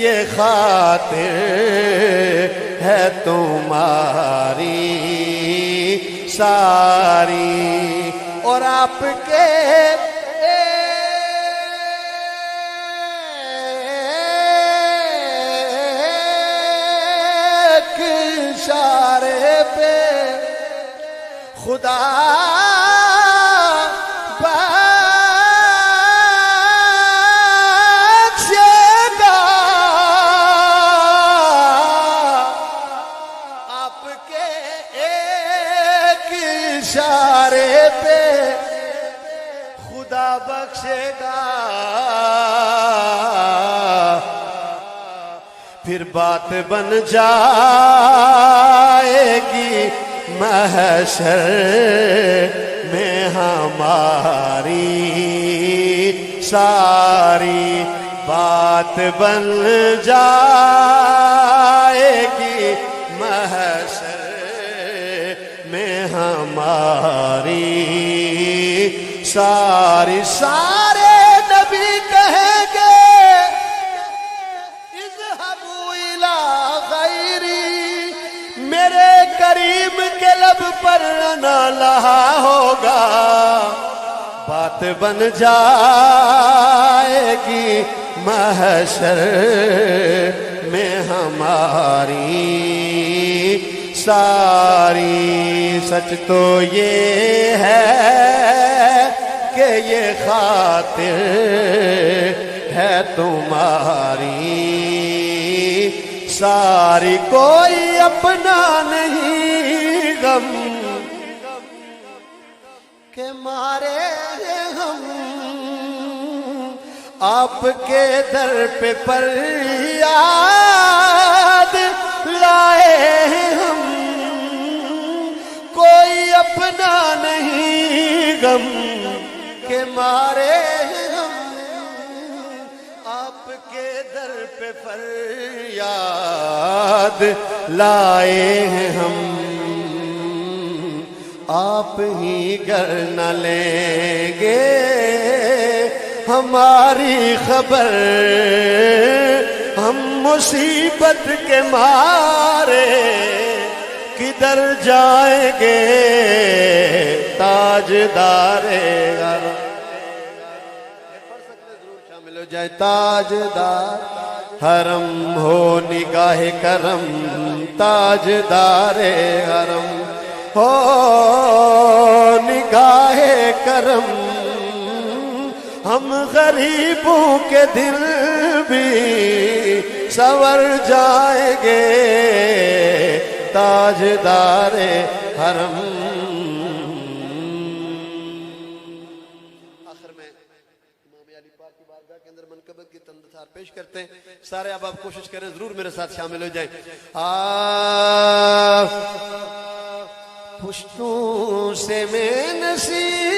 یہ خاطر ہے تمہاری ساری، اور آپ کے ایک اشارے پہ خدا اشارے پہ خدا بخشے گا، پھر بات بن جائے گی محشر میں ہماری ساری، بات بن جائے گی محشر میں ہماری ساری، سارے نبی کہیں گے اذهبوا الی غیری، میرے کریم کے لب پر نہ لہا ہوگا، بات بن جائے گی محشر میں ہماری ساری، سچ تو یہ ہے کہ یہ خاطر ہے تمہاری ساری، کوئی اپنا نہیں غم کہ مارے ہم، آپ کے در پہ فریاد لائے ہم، کوئی اپنا نہیں غم کہ مارے ہم، آپ کے در پہ فریاد لائے ہیں ہم، آپ ہی گر نہ لیں گے ہماری خبر، ہم مصیبت کے مارے کدھر جائیں گے تاجدار حرم، شامل ہو جائے تاجدار حرم ہو نگاہ کرم، تاجدار حرم ہو نگاہ کرم، ہم غریبوں کے دل بھی سنور جائیں گے تاجدار حرم۔ آخر میں امام علی پاک کی بارگاہ کے اندر منقبت کی تندثار پیش کرتے ہیں، سارے اب آپ کوشش کریں ضرور میرے ساتھ شامل ہو جائیں۔ پشتوں سے میں نصیب